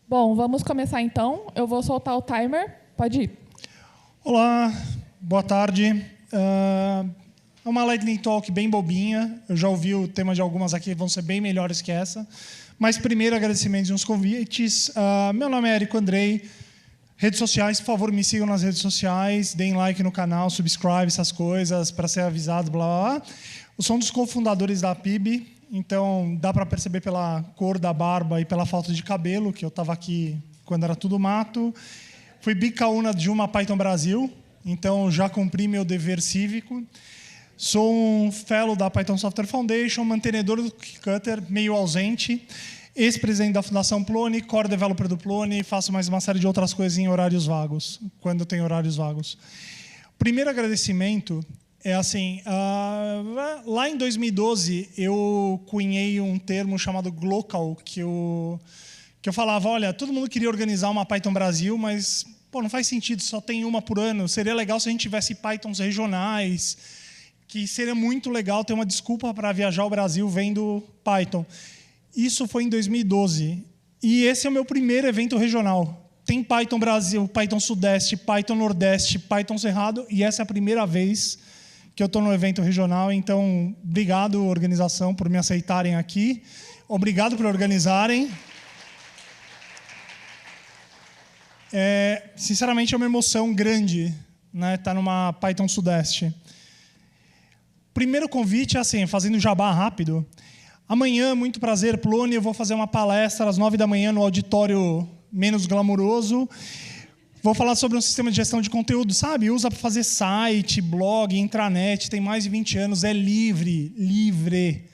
Bom, vamos começar então. Eu vou soltar o timer. Pode ir. Olá, boa tarde. É uma lightning talk bem bobinha. Eu já ouvi o tema de algumas aqui, vão ser bem melhores que essa. Mas primeiro, agradecimentos e uns convites. Meu nome é Érico Andrei. Redes sociais, por favor, me sigam nas redes sociais. Deem like no canal, subscribe, essas coisas, para ser avisado, blá, blá, blá. Eu sou um dos cofundadores da PIB. Então, dá para perceber pela cor da barba e pela falta de cabelo, que eu estava aqui quando era tudo mato. Fui bicaúna de uma Python Brasil, então já cumpri meu dever cívico. Sou um fellow da Python Software Foundation, mantenedor do Cutter, meio ausente, ex-presidente da Fundação Plone, core developer do Plone, faço mais uma série de outras coisas em horários vagos, quando tem horários vagos. Primeiro agradecimento é assim, lá em 2012 eu cunhei um termo chamado Glocal, que eu falava, olha, todo mundo queria organizar uma Python Brasil, mas pô, não faz sentido, só tem uma por ano. Seria legal se a gente tivesse Pythons regionais, que seria muito legal ter uma desculpa para viajar ao Brasil vendo Python. Isso foi em 2012. E esse é o meu primeiro evento regional. Tem Python Brasil, Python Sudeste, Python Nordeste, Python Cerrado, e essa é a primeira vez que eu estou no evento regional. Então, obrigado, organização, por me aceitarem aqui. Obrigado por organizarem. Sinceramente, é uma emoção grande, né, estar numa Python Sudeste. Primeiro convite é assim, fazendo jabá rápido. Amanhã, muito prazer, Plone, eu vou fazer uma palestra às 9 da manhã no auditório menos glamuroso. Vou falar sobre um sistema de gestão de conteúdo, sabe? Usa para fazer site, blog, intranet, tem mais de 20 anos, é livre.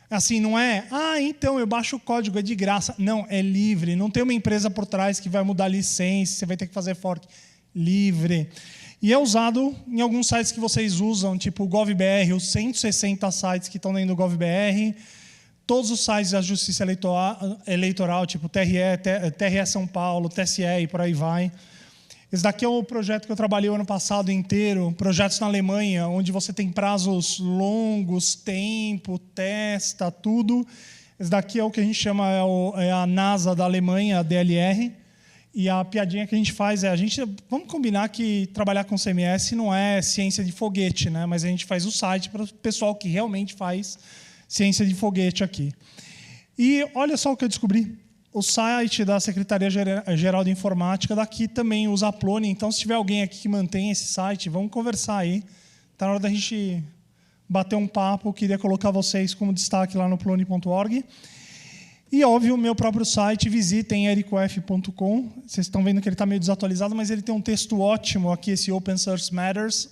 Assim, não é, então eu baixo o código, é de graça. Não, é livre. Não tem uma empresa por trás que vai mudar a licença, você vai ter que fazer fork. Livre. E é usado em alguns sites que vocês usam, tipo o GovBR, os 160 sites que estão dentro do GovBR, todos os sites da Justiça Eleitoral, tipo TRE São Paulo, TSE e por aí vai. Esse daqui é o projeto que eu trabalhei o ano passado inteiro, projetos na Alemanha, onde você tem prazos longos, tempo, testa, tudo. Esse daqui é o que a gente chama é a NASA da Alemanha, a DLR. E a piadinha que a gente faz é, vamos combinar que trabalhar com CMS não é ciência de foguete, né? Mas a gente faz o site para o pessoal que realmente faz ciência de foguete aqui. E olha só o que eu descobri. O site da Secretaria-Geral de Informática daqui também usa a Plone. Então, se tiver alguém aqui que mantém esse site, vamos conversar aí. Está na hora da gente bater um papo. Eu queria colocar vocês como destaque lá no plone.org. E, óbvio, o meu próprio site, visitem ericof.com. Vocês estão vendo que ele está meio desatualizado, mas ele tem um texto ótimo aqui, esse Open Source Matters.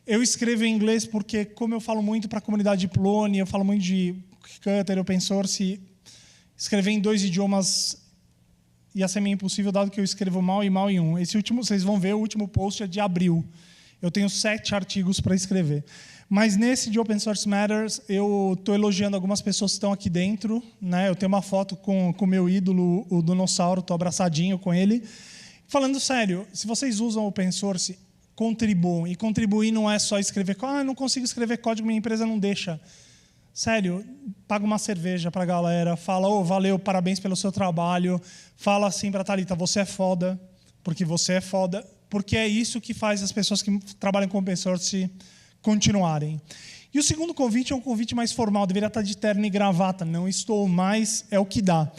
Eu escrevo em inglês porque, como eu falo muito para a comunidade de Plone, eu falo muito de Cutter, Open Source, escrever em 2 idiomas ia ser meio impossível, dado que eu escrevo mal em um. Esse último, vocês vão ver, o último post é de abril. Eu tenho 7 artigos para escrever. Mas nesse de Open Source Matters, eu estou elogiando algumas pessoas que estão aqui dentro. Né? Eu tenho uma foto com o meu ídolo, o Dinossauro, estou abraçadinho com ele. Falando sério, se vocês usam Open Source, contribuam. E contribuir não é só escrever, não consigo escrever código, minha empresa não deixa. Sério, paga uma cerveja para a galera, fala, valeu, parabéns pelo seu trabalho. Fala assim para a Thalita, você é foda, porque é isso que faz as pessoas que trabalham com Open Source continuarem. E o segundo convite é um convite mais formal, deveria estar de terno e gravata, não estou, mas é o que dá.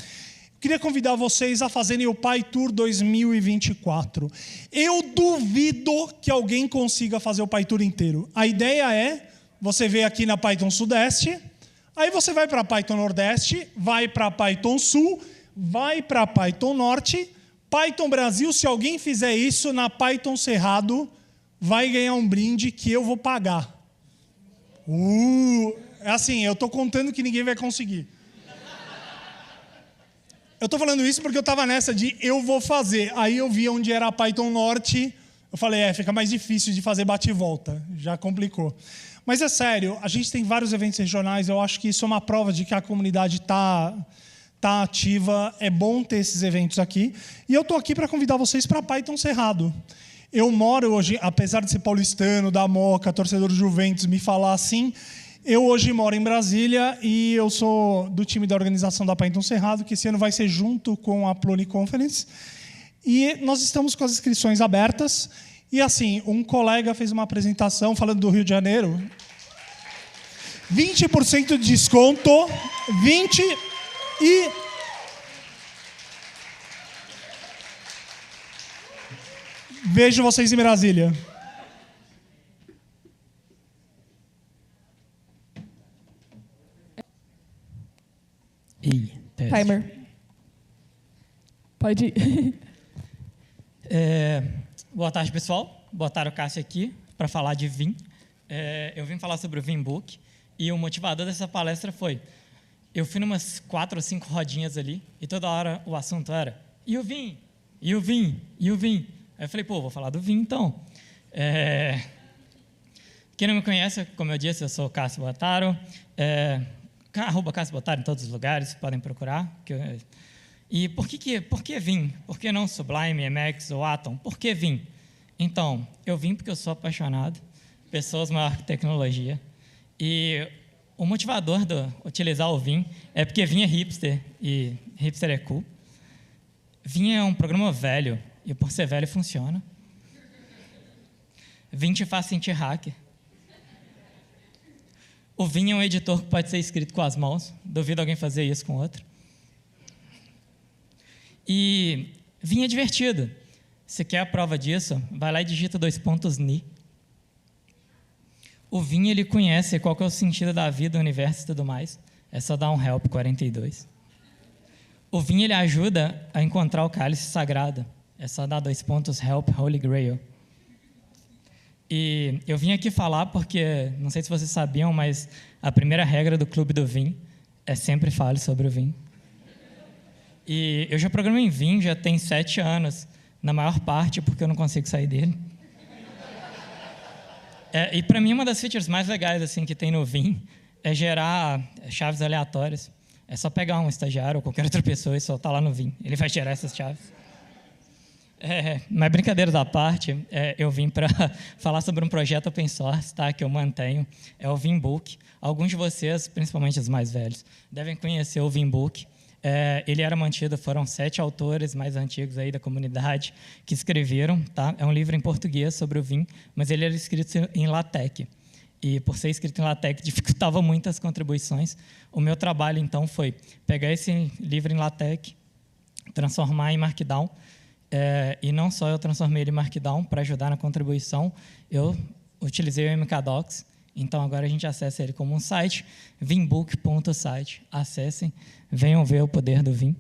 Queria convidar vocês a fazerem o PyTour 2024. Eu duvido que alguém consiga fazer o PyTour inteiro. A ideia é, você vem aqui na Python Sudeste, aí você vai para a Python Nordeste, vai para a Python Sul, vai para a Python Norte, Python Brasil, se alguém fizer isso na Python Cerrado, vai ganhar um brinde que eu vou pagar. É assim, eu estou contando que ninguém vai conseguir. Eu estou falando isso porque eu estava nessa de eu vou fazer. Aí eu vi onde era a Python Norte, eu falei, fica mais difícil de fazer bate e volta, já complicou. Mas é sério, a gente tem vários eventos regionais, eu acho que isso é uma prova de que a comunidade está ativa, é bom ter esses eventos aqui. E eu estou aqui para convidar vocês para Python Cerrado. Eu moro hoje, apesar de ser paulistano, da Moca, torcedor do Juventus, me falar assim, Eu hoje moro em Brasília e eu sou do time da organização da Python Cerrado, que esse ano vai ser junto com a Plone Conference. E nós estamos com as inscrições abertas. E assim, um colega fez uma apresentação falando do Rio de Janeiro. 20% de desconto, 20 e... Vejo vocês em Brasília. Timer. Pode ir. Boa tarde, pessoal. Botaram o Cássio aqui para falar de Vim. Eu vim falar sobre o Vim Book e o motivador dessa palestra foi: eu fui numas 4 ou 5 rodinhas ali e toda hora o assunto era e o Vim, e o Vim, e o Vim. Aí eu falei, pô, vou falar do Vim então. Quem não me conhece, como eu disse, eu sou o Cássio Botaro. Cássio Botaro em todos os lugares, podem procurar. E por que Vim? Por que não Sublime, Emacs ou Atom? Por que Vim? Então, eu vim porque eu sou apaixonado, pessoas maior que tecnologia. E o motivador de utilizar o Vim é porque Vim é hipster, e hipster é cool. Vim é um programa velho, e por ser velho funciona. Vim te faz sentir hacker. O Vim é um editor que pode ser escrito com as mãos. Duvido alguém fazer isso com outro. E Vim é divertido. Se quer a prova disso, vai lá e digita 2.ni. O Vim, ele conhece qual que é o sentido da vida, do universo e tudo mais. É só dar um help 42. O Vim, ele ajuda a encontrar o cálice sagrado. É só dar 2 pontos help Holy Grail. E eu vim aqui falar porque, não sei se vocês sabiam, mas a primeira regra do Clube do Vim é sempre fale sobre o Vim. E eu já programei em Vim, já tem 7 anos, na maior parte porque eu não consigo sair dele. E para mim, uma das features mais legais assim, que tem no Vim é gerar chaves aleatórias. É só pegar um estagiário ou qualquer outra pessoa e soltar lá no Vim. Ele vai gerar essas chaves. Mas brincadeiras à parte, eu vim para falar sobre um projeto open source, tá, que eu mantenho, é o Vim Book. Alguns de vocês, principalmente os mais velhos, devem conhecer o Vim Book. Ele era mantido, foram 7 autores mais antigos aí da comunidade que escreveram. Tá? É um livro em português sobre o Vim, mas ele era escrito em LaTeX. E por ser escrito em LaTeX, dificultava muitas contribuições. O meu trabalho, então, foi pegar esse livro em LaTeX, transformar em Markdown. E não só eu transformei ele em Markdown para ajudar na contribuição, eu utilizei o MKDocs, então agora a gente acessa ele como um site, vimbook.site. Acessem, venham ver o poder do Vim.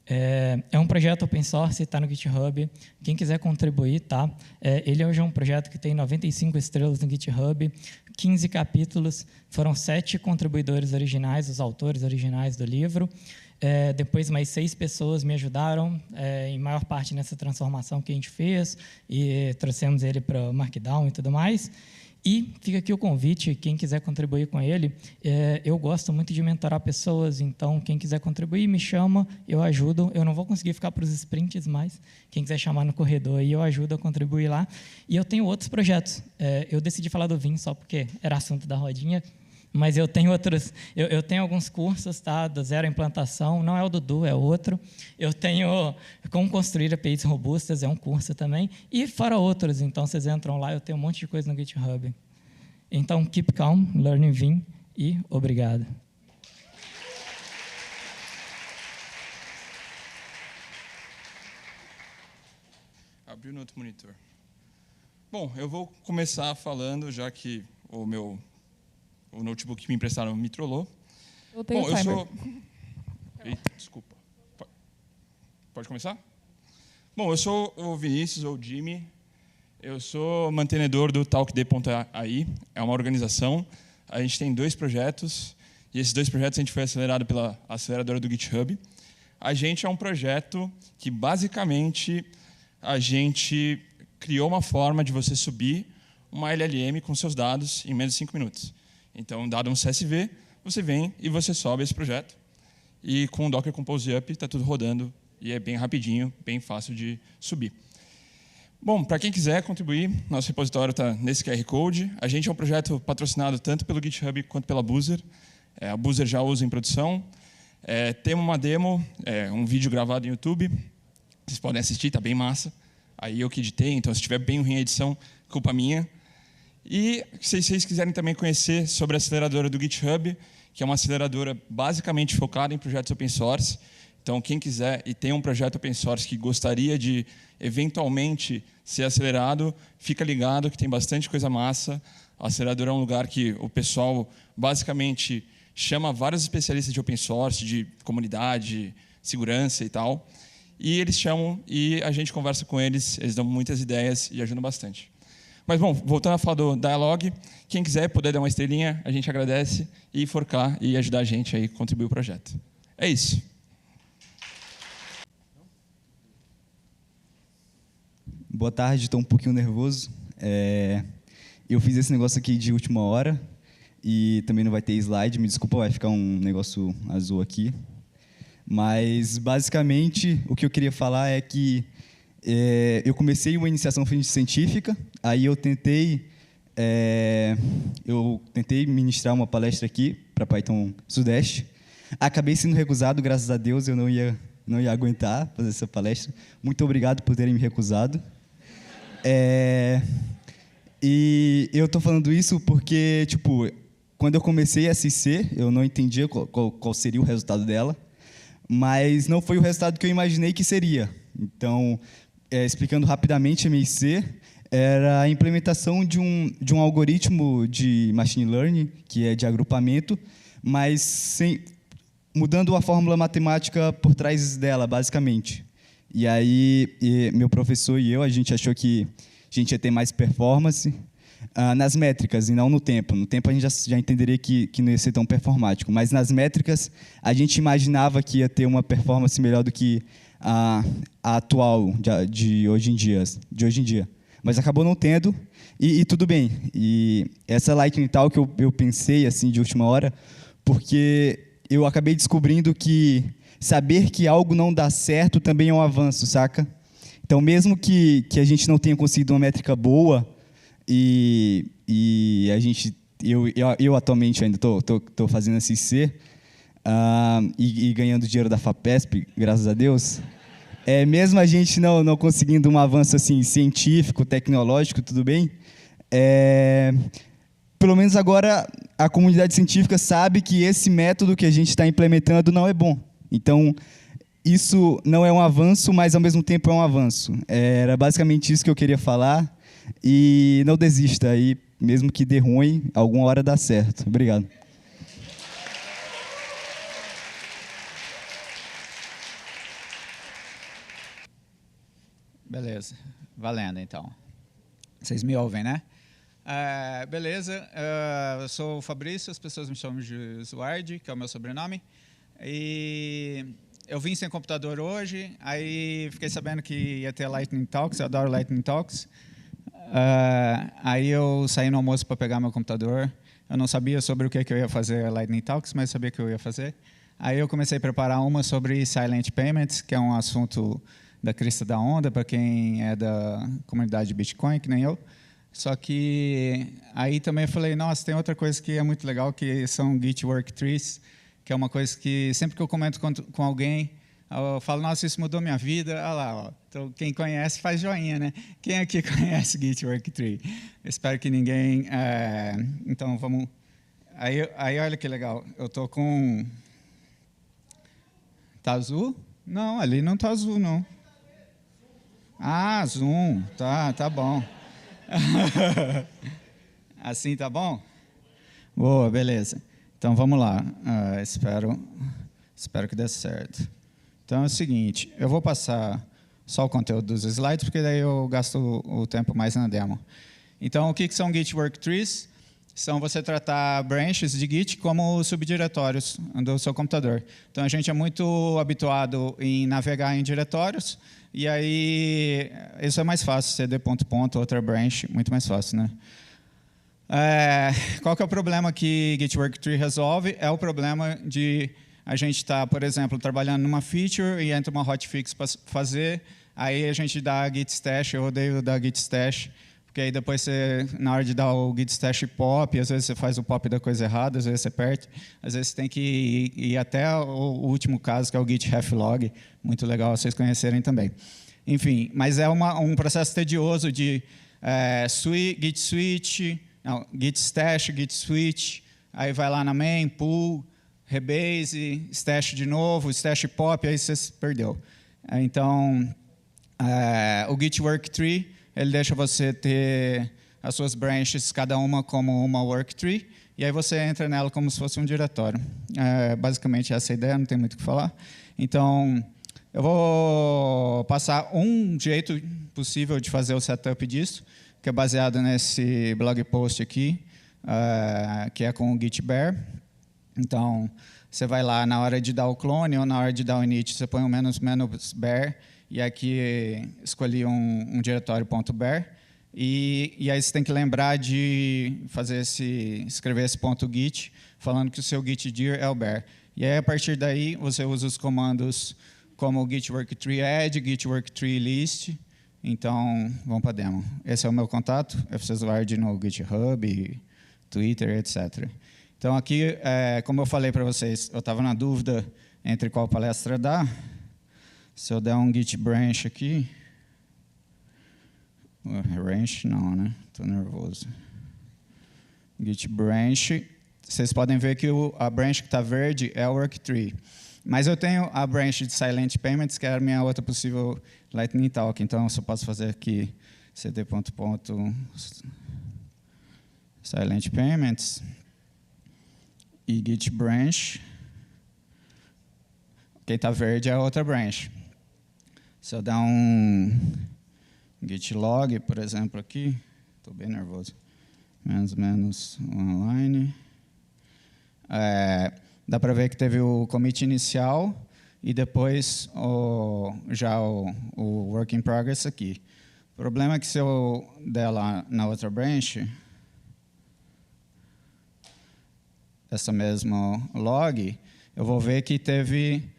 É um projeto open source, está no GitHub. Quem quiser contribuir, tá? Ele hoje é um projeto que tem 95 estrelas no GitHub, 15 capítulos, foram 7 contribuidores originais, os autores originais do livro. Depois, mais 6 pessoas me ajudaram, em maior parte nessa transformação que a gente fez, e trouxemos ele para o Markdown e tudo mais. E fica aqui o convite, quem quiser contribuir com ele. Eu gosto muito de mentorar pessoas, então quem quiser contribuir, me chama, eu ajudo. Eu não vou conseguir ficar para os sprints, mas quem quiser chamar no corredor, aí eu ajudo a contribuir lá. E eu tenho outros projetos. Eu decidi falar do Vim só porque era assunto da rodinha, mas eu tenho outros, eu tenho alguns cursos, tá, do zero implantação, não é o Dudu, é outro. Eu tenho como construir APIs robustas, é um curso também, e fora outros, então vocês entram lá, eu tenho um monte de coisa no GitHub. Então, keep calm, learn Vim, e obrigado. Abriu no outro monitor. Bom, eu vou começar falando, já que o notebook que me emprestaram me trollou. Bom, eu sou... Eita, desculpa. Pode começar? Bom, eu sou o Vinícius, ou Jimmy. Eu sou mantenedor do talkd.ai. É uma organização. A gente tem 2 projetos. E esses 2 projetos a gente foi acelerado pela aceleradora do GitHub. A gente é um projeto que, basicamente, a gente criou uma forma de você subir uma LLM com seus dados em menos de 5 minutos. Então, dado um CSV, você vem e você sobe esse projeto. E com o Docker Compose Up está tudo rodando e é bem rapidinho, bem fácil de subir. Bom, para quem quiser contribuir, nosso repositório está nesse QR Code. A gente é um projeto patrocinado tanto pelo GitHub quanto pela Boozer. A Boozer já usa em produção. Temos uma demo, um vídeo gravado no YouTube. Vocês podem assistir, está bem massa. Aí eu que editei, então se estiver bem ruim a edição, culpa minha. E se vocês quiserem também conhecer sobre a aceleradora do GitHub, que é uma aceleradora basicamente focada em projetos open source. Então, quem quiser e tem um projeto open source que gostaria de, eventualmente, ser acelerado, fica ligado que tem bastante coisa massa. A aceleradora é um lugar que o pessoal, basicamente, chama vários especialistas de open source, de comunidade, segurança e tal. E eles chamam e a gente conversa com eles, eles dão muitas ideias e ajudam bastante. Mas, bom, voltando a falar do Dialog, quem quiser puder dar uma estrelinha, a gente agradece e for cá e ajudar a gente a contribuir o projeto. É isso. Boa tarde, estou um pouquinho nervoso. Eu fiz esse negócio aqui de última hora e também não vai ter slide, me desculpa, vai ficar um negócio azul aqui. Mas, basicamente, o que eu queria falar é que eu comecei uma iniciação científica, aí eu tentei ministrar uma palestra aqui para Python Sudeste. Acabei sendo recusado, graças a Deus, eu não ia aguentar fazer essa palestra. Muito obrigado por terem me recusado. E eu estou falando isso porque, quando eu comecei a SC, eu não entendia qual seria o resultado dela, mas não foi o resultado que eu imaginei que seria. Então, explicando rapidamente, a MIC era a implementação de um algoritmo de machine learning, que é de agrupamento, mas mudando a fórmula matemática por trás dela, basicamente. E aí, meu professor e eu, a gente achou que a gente ia ter mais performance nas métricas e não no tempo. No tempo a gente já entenderia que não ia ser tão performático, mas nas métricas a gente imaginava que ia ter uma performance melhor do que a atual de hoje em dia. Mas acabou não tendo e tudo bem. E essa Lightning Talk eu pensei assim de última hora, porque eu acabei descobrindo que saber que algo não dá certo também é um avanço, saca? Então, mesmo que a gente não tenha conseguido uma métrica boa, e eu atualmente ainda estou fazendo SC, e ganhando dinheiro da FAPESP, graças a Deus, mesmo a gente não conseguindo um avanço assim, científico, tecnológico, tudo bem, pelo menos agora a comunidade científica sabe que esse método que a gente está implementando não é bom. Então, isso não é um avanço, mas ao mesmo tempo é um avanço. Era basicamente isso que eu queria falar. E não desista aí, mesmo que dê ruim, alguma hora dá certo. Obrigado. Beleza, valendo então. Vocês me ouvem, né? Beleza, eu sou o Fabrício, as pessoas me chamam de Zuardi, que é o meu sobrenome. E eu vim sem computador hoje, aí fiquei sabendo que ia ter Lightning Talks, eu adoro Lightning Talks. Aí eu saí no almoço para pegar meu computador. Eu não sabia sobre o que eu ia fazer Lightning Talks, mas sabia que eu ia fazer. Aí eu comecei a preparar uma sobre Silent Payments, que é um assunto da crista da onda, para quem é da comunidade de Bitcoin, que nem eu. Só que aí também eu falei, nossa, tem outra coisa que é muito legal, que são Git Work Trees, que é uma coisa que sempre que eu comento com alguém, eu falo, nossa, isso mudou minha vida. Olha lá, ó. Então, quem conhece faz joinha, né? Quem aqui conhece Git Work Tree? Espero que ninguém... Então, vamos... Aí, olha que legal. Eu estou com... Tá azul? Não, ali não tá azul, não. Ah, zoom. Tá bom. Assim tá bom? Boa, beleza. Então, vamos lá. Espero que dê certo. Então, é o seguinte, eu vou passar só o conteúdo dos slides, porque daí eu gasto o tempo mais na demo. Então, o que são Git Work Trees? São você tratar branches de Git como subdiretórios do seu computador. Então, a gente é muito habituado em navegar em diretórios, e aí isso é mais fácil, cd ponto ponto, outra branch, muito mais fácil, né? Qual que é o problema que Git Work Tree resolve? É o problema de a gente está, por exemplo, trabalhando numa feature e entra uma hotfix para fazer, Aí a gente dá git stash, eu odeio dar git stash, porque aí depois você, na hora de dar o git stash pop, às vezes você faz o pop da coisa errada, às vezes você perde, às vezes você tem que ir até o último caso, que é o git reflog, muito legal vocês conhecerem também. Enfim, mas é um processo tedioso de git switch, não, git stash, git switch, aí vai lá na main, pull, rebase, stash de novo, stash pop, aí você se perdeu. Então, o Git work tree, ele deixa você ter as suas branches, cada uma como uma work tree, e aí você entra nela como se fosse um diretório. Basicamente essa é a ideia, não tem muito o que falar. Então, eu vou passar um jeito possível de fazer o setup disso, que é baseado nesse blog post aqui, que é com o Git bear. Então, você vai lá na hora de dar o clone ou na hora de dar o init, você põe o -bear, e aqui escolhi um diretório .bear, e aí você tem que lembrar de escrever esse .git, falando que o seu git dir é o bear. E aí, a partir daí, você usa os comandos como o git work tree add, git work tree list. Então, vamos para a demo. Esse é o meu contato, fcsuard no GitHub, Twitter, etc. Então, aqui, como eu falei para vocês, eu estava na dúvida entre qual palestra dar. Se eu der um git branch aqui... branch não, né? Estou nervoso. Git branch. Vocês podem ver que a branch que está verde é a work tree. Mas eu tenho a branch de Silent Payments, que é a minha outra possível Lightning Talk. Então, eu só posso fazer aqui cd ... Silent Payments e git branch. Quem está verde é a outra branch. Se eu der um git log, por exemplo, aqui, estou bem nervoso, menos uma line, dá para ver que teve o commit inicial e depois já o work in progress aqui. O problema é que se eu der lá na outra branch, essa mesma log, eu vou ver que teve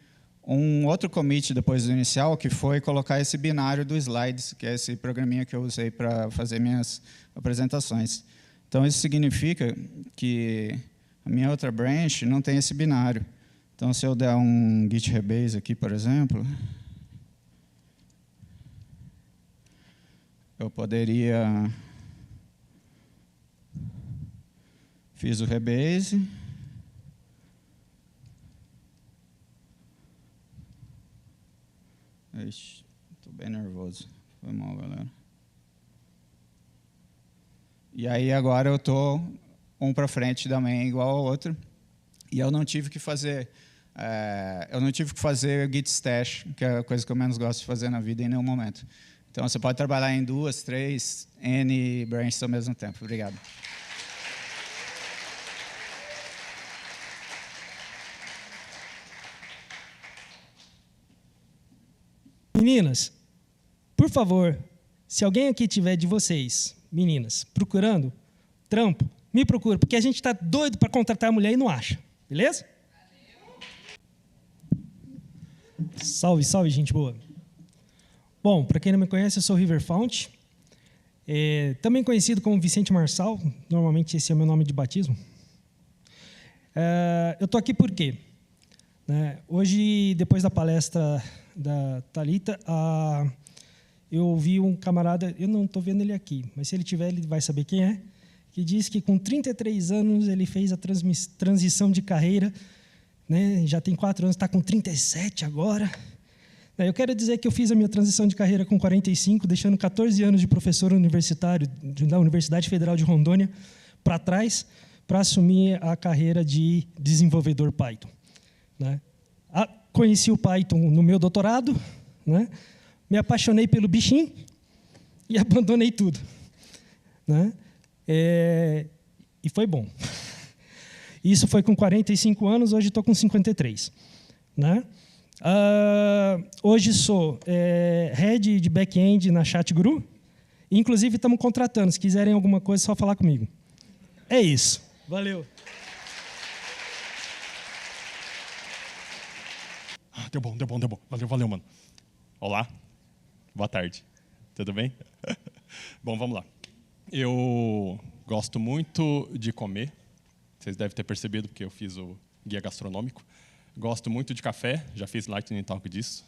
um outro commit depois do inicial, que foi colocar esse binário do slides, que é esse programinha que eu usei para fazer minhas apresentações. Então, isso significa que a minha outra branch não tem esse binário. Então, se eu der um git rebase aqui, por exemplo, eu poderia... Fiz o rebase... Estou bem nervoso. Foi mal, galera. E aí agora eu estou um para frente da main igual ao outro. E eu não tive que fazer git stash, que é a coisa que eu menos gosto de fazer na vida em nenhum momento. Então você pode trabalhar em 2, 3, N branches ao mesmo tempo. Obrigado. Meninas, por favor, se alguém aqui tiver de vocês, meninas, procurando trampo, me procura, porque a gente está doido para contratar a mulher e não acha, beleza? Salve, salve, gente boa. Bom, para quem não me conhece, eu sou River Fount, também conhecido como Vicente Marçal, normalmente esse é o meu nome de batismo. Eu estou aqui por quê? Hoje, depois da palestra da Thalita, eu ouvi um camarada, eu não estou vendo ele aqui, mas se ele tiver, ele vai saber quem é, que diz que com 33 anos ele fez a transição de carreira, né, já tem 4 anos, está com 37 agora. Eu quero dizer que eu fiz a minha transição de carreira com 45, deixando 14 anos de professor universitário da Universidade Federal de Rondônia para trás, para assumir a carreira de desenvolvedor Python. Conheci o Python no meu doutorado, né? Me apaixonei pelo bichinho e abandonei tudo. E foi bom. Isso foi com 45 anos, hoje estou com 53. Hoje sou head de back-end na ChatGuru. Inclusive, estamos contratando. Se quiserem alguma coisa, é só falar comigo. É isso. Valeu. Deu bom. Valeu, mano. Olá. Boa tarde. Tudo bem? Bom, vamos lá. Eu gosto muito de comer. Vocês devem ter percebido, porque eu fiz o guia gastronômico. Gosto muito de café, já fiz Lightning Talk disso.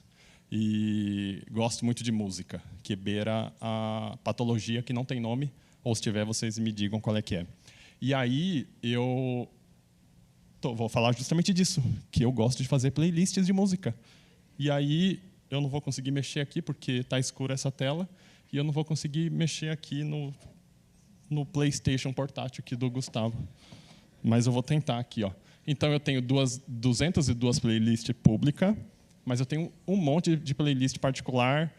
E gosto muito de música, que beira a patologia que não tem nome, ou se tiver, vocês me digam qual é que é. E aí, vou falar justamente disso, que eu gosto de fazer playlists de música. E aí, eu não vou conseguir mexer aqui, porque está escura essa tela, e eu não vou conseguir mexer aqui no PlayStation portátil aqui do Gustavo. Mas eu vou tentar aqui, ó. Então, eu tenho 202 playlists públicas, mas eu tenho um monte de playlist particular,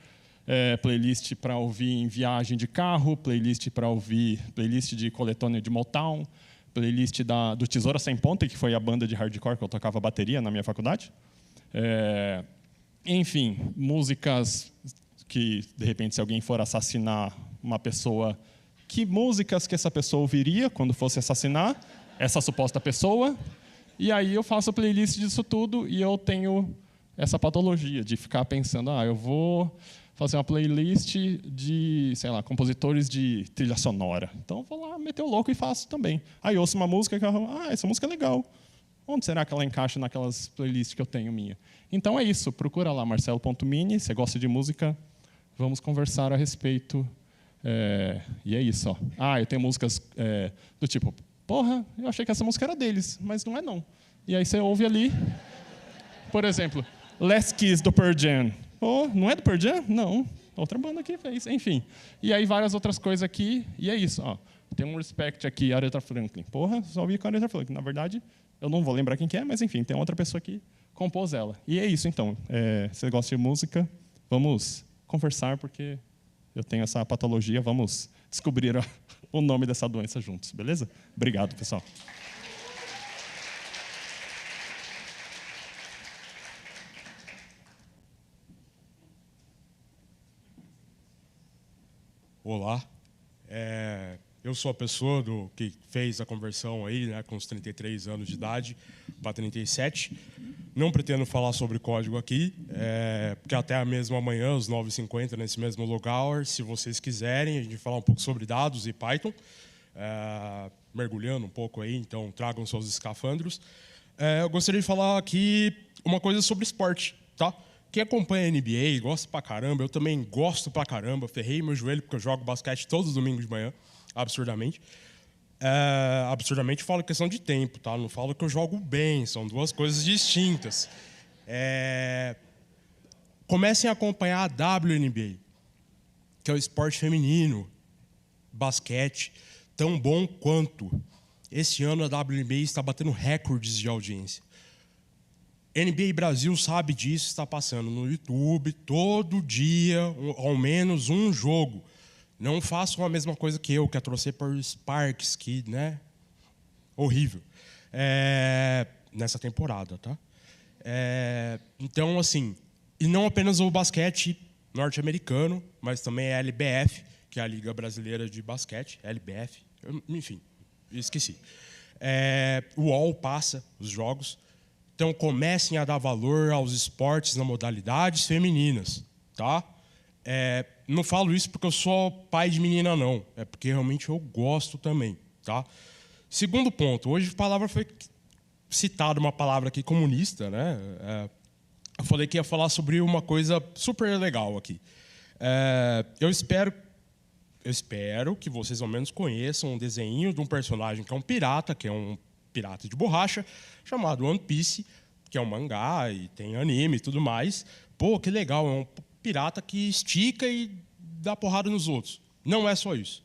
playlist para ouvir em viagem de carro, playlist de coletânea de Motown, playlist do Tesoura Sem Ponta, que foi a banda de hardcore que eu tocava bateria na minha faculdade. Enfim, músicas que, de repente, se alguém for assassinar uma pessoa, que músicas que essa pessoa ouviria quando fosse assassinar essa suposta pessoa. E aí eu faço a playlist disso tudo e eu tenho essa patologia de ficar pensando, eu vou fazer uma playlist de, sei lá, compositores de trilha sonora. Então, vou lá, meter o louco e faço também. Aí ouço uma música que essa música é legal. Onde será que ela encaixa naquelas playlists que eu tenho minha? Então, é isso. Procura lá, marcelo.mini. Se gosta de música, vamos conversar a respeito. E é isso. Ó. Eu tenho músicas do tipo, porra, eu achei que essa música era deles, mas não é não. E aí você ouve ali, por exemplo, Last Kiss, do Pearl Jam. Não é do Pearl Jam? Não. Outra banda que fez. Enfim. E aí várias outras coisas aqui. E é isso. Ó. Tem um Respect aqui, Aretha Franklin. Porra, só ouvi com a Aretha Franklin. Na verdade, eu não vou lembrar quem que é, mas enfim, tem outra pessoa que compôs ela. E é isso, então. Se você gosta de música, vamos conversar, porque eu tenho essa patologia. Vamos descobrir o nome dessa doença juntos. Beleza? Obrigado, pessoal. Olá, eu sou a pessoa que fez a conversão aí, né, com os 33 anos de idade para 37. Não pretendo falar sobre código aqui, porque até mesmo amanhã, às 9h50, nesse mesmo lugar, se vocês quiserem, a gente falar um pouco sobre dados e Python, mergulhando um pouco aí, então tragam seus escafandros. Eu gostaria de falar aqui uma coisa sobre esporte, tá? Quem acompanha a NBA gosta pra caramba, eu também gosto pra caramba. Ferrei meu joelho porque eu jogo basquete todos os domingos de manhã, absurdamente. Absurdamente falo questão de tempo, tá? Não falo que eu jogo bem, são duas coisas distintas. Comecem a acompanhar a WNBA, que é o esporte feminino, basquete, tão bom quanto. Esse ano a WNBA está batendo recordes de audiência. NBA Brasil sabe disso, está passando no YouTube todo dia, ao menos um jogo. Não façam a mesma coisa que eu, que é torcer por Sparks, que, né, horrível, nessa temporada, tá? Então, assim, e não apenas o basquete norte-americano, mas também a LBF, que é a Liga Brasileira de Basquete, LBF, enfim, esqueci. O UOL passa os jogos. Então, comecem a dar valor aos esportes nas modalidades femininas, tá? Não falo isso porque eu sou pai de menina, não. É porque realmente eu gosto também, tá? Segundo ponto. Hoje a palavra foi citada uma palavra aqui comunista, né? Eu falei que ia falar sobre uma coisa super legal aqui. Eu espero que vocês ao menos conheçam um desenho de um personagem que é um pirata, de borracha, chamado One Piece, que é um mangá e tem anime e tudo mais. Pô, que legal, é um pirata que estica e dá porrada nos outros. Não é só isso.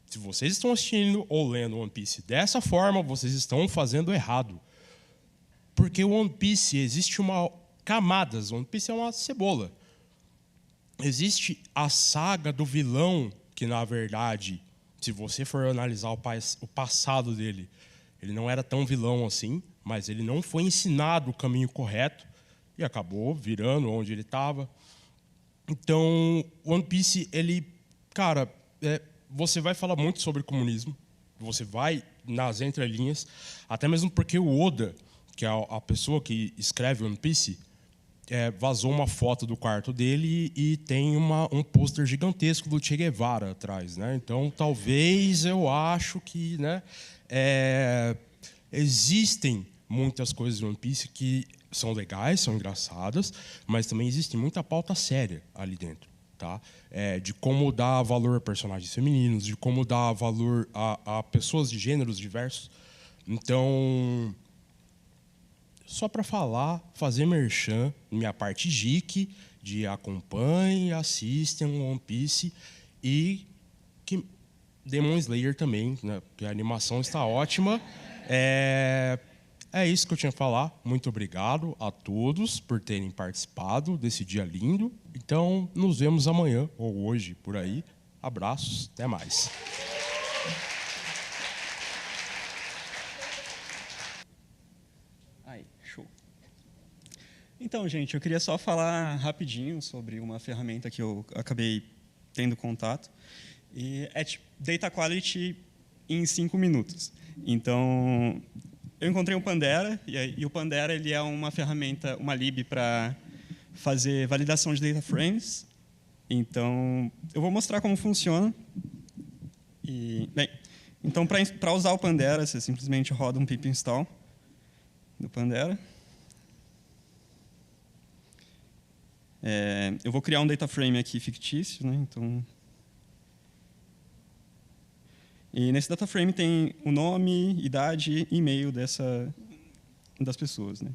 Se vocês estão assistindo ou lendo One Piece dessa forma, vocês estão fazendo errado. Porque o One Piece existe camadas. One Piece é uma cebola. Existe a saga do vilão, que na verdade, se você for analisar o passado dele, ele não era tão vilão assim, mas ele não foi ensinado o caminho correto e acabou virando onde ele estava. Então, One Piece, você vai falar muito sobre comunismo, você vai nas entrelinhas, até mesmo porque o Oda, que é a pessoa que escreve One Piece, vazou uma foto do quarto dele e tem um pôster gigantesco do Che Guevara atrás, né? Então, talvez eu acho que, né, existem muitas coisas de One Piece que são legais, são engraçadas, mas também existe muita pauta séria ali dentro, tá? De como dar valor a personagens femininos, de como dar valor a pessoas de gêneros diversos. Então, só para fazer merchan, minha parte geek, de acompanhem, assistam One Piece e que Demon Slayer também, né, porque a animação está ótima. É isso que eu tinha a falar. Muito obrigado a todos por terem participado desse dia lindo. Então, nos vemos amanhã ou hoje, por aí. Abraços, até mais. Aí, show. Então, gente, eu queria só falar rapidinho sobre uma ferramenta que eu acabei tendo contato. E é tipo Data Quality em 5 minutos. Então, eu encontrei o Pandera, e o Pandera ele é uma ferramenta, uma lib para fazer validação de data frames. Então, eu vou mostrar como funciona. Bem, então, para usar o Pandera, você simplesmente roda um pip install do Pandera. Eu vou criar um data frame aqui fictício, né? Então, e nesse data frame tem o nome, idade e e-mail das pessoas, né?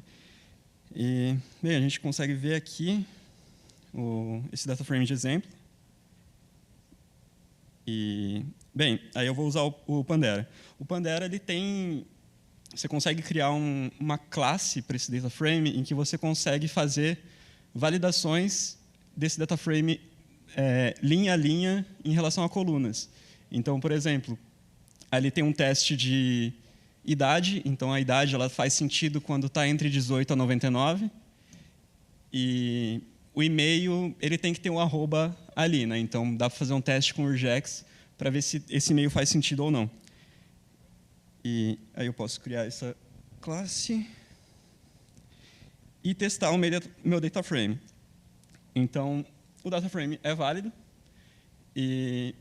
E, bem, a gente consegue ver aqui esse data frame de exemplo. E, bem, aí eu vou usar o Pandera. O Pandera ele tem, você consegue criar uma classe para esse data frame em que você consegue fazer validações desse data frame linha a linha em relação a colunas. Então, por exemplo, ali tem um teste de idade, então a idade ela faz sentido quando está entre 18 a 99. E o e-mail ele tem que ter um arroba ali, né? Então dá para fazer um teste com o regex para ver se esse e-mail faz sentido ou não. E aí eu posso criar essa classe e testar o meu data frame. Então o data frame é válido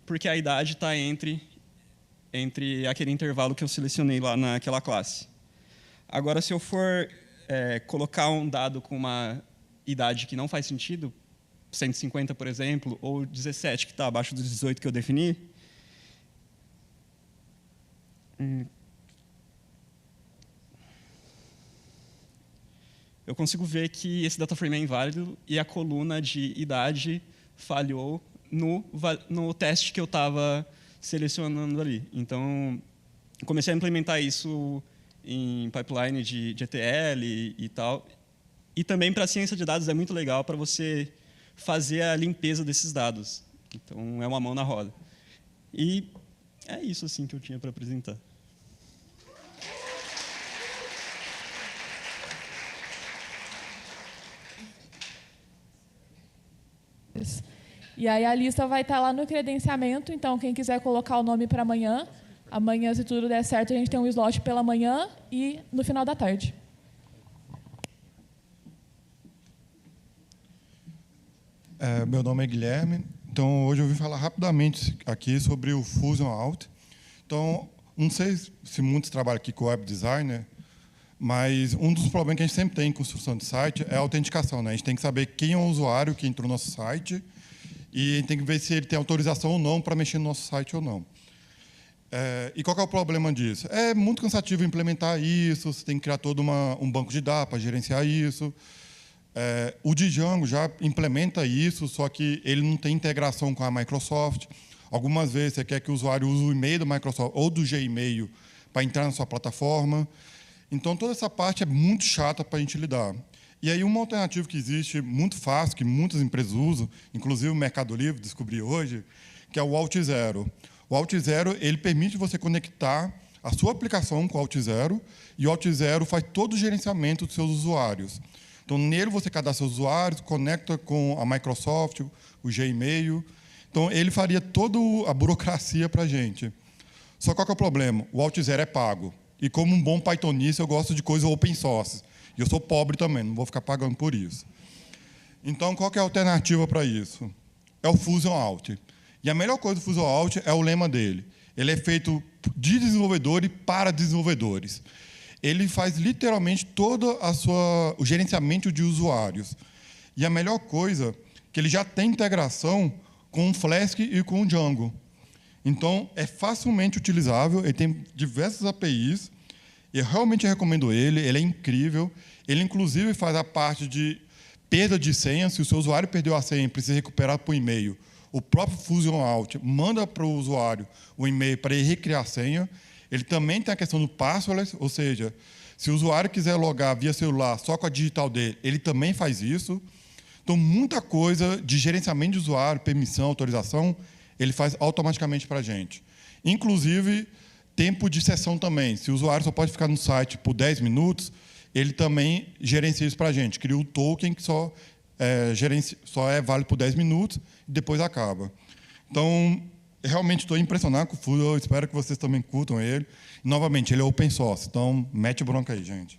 porque a idade está entre aquele intervalo que eu selecionei lá naquela classe. Agora, se eu for colocar um dado com uma idade que não faz sentido, 150, por exemplo, ou 17, que está abaixo dos 18 que eu defini, eu consigo ver que esse data frame é inválido e a coluna de idade falhou no teste que eu estava selecionando ali. Então, comecei a implementar isso em pipeline de ETL e tal. E também para a ciência de dados é muito legal para você fazer a limpeza desses dados. Então, é uma mão na roda. E é isso assim que eu tinha para apresentar. E aí a lista vai estar lá no credenciamento, então quem quiser colocar o nome para amanhã, se tudo der certo, a gente tem um slot pela manhã e no final da tarde. Meu nome é Guilherme, então hoje eu vim falar rapidamente aqui sobre o Fusion Out. Então, não sei se muitos trabalham aqui com web designer, mas um dos problemas que a gente sempre tem em construção de site é a autenticação, né? A gente tem que saber quem é o usuário que entrou no nosso site e a gente tem que ver se ele tem autorização ou não para mexer no nosso site ou não. E qual que é o problema disso? É muito cansativo implementar isso, você tem que criar todo um banco de dados para gerenciar isso. O Django já implementa isso, só que ele não tem integração com a Microsoft. Algumas vezes você quer que o usuário use o e-mail da Microsoft ou do Gmail para entrar na sua plataforma. Então, toda essa parte é muito chata para a gente lidar. E aí, uma alternativa que existe muito fácil, que muitas empresas usam, inclusive o Mercado Livre, descobri hoje, que é o Auth0. O Auth0 ele permite você conectar a sua aplicação com o Auth0 e o Auth0 faz todo o gerenciamento dos seus usuários. Então, nele você cadastra seus usuários, conecta com a Microsoft, o Gmail. Então, ele faria toda a burocracia para a gente. Só qual que é o problema? O Auth0 é pago. E como um bom pythonista, eu gosto de coisa open source. E eu sou pobre também, não vou ficar pagando por isso. Então, qual que é a alternativa para isso? É o Fusion Alt. E a melhor coisa do Fusion Alt é o lema dele. Ele é feito de desenvolvedor e para desenvolvedores. Ele faz literalmente todo o gerenciamento de usuários. E a melhor coisa é que ele já tem integração com o Flask e com o Django. Então, é facilmente utilizável, ele tem diversas APIs. Eu realmente recomendo ele é incrível. Ele, inclusive, faz a parte de perda de senha. Se o seu usuário perdeu a senha e precisa recuperar por e-mail, o próprio Fusion Alt manda para o usuário o e-mail para ele recriar a senha. Ele também tem a questão do password, ou seja, se o usuário quiser logar via celular só com a digital dele, ele também faz isso. Então, muita coisa de gerenciamento de usuário, permissão, autorização, ele faz automaticamente para a gente. Inclusive, tempo de sessão também. Se o usuário só pode ficar no site por 10 minutos, ele também gerencia isso para a gente. Cria um token que só é válido por 10 minutos e depois acaba. Então, realmente estou impressionado com o Fusion, eu espero que vocês também curtam ele. E, novamente, ele é open source, então mete bronca aí, gente.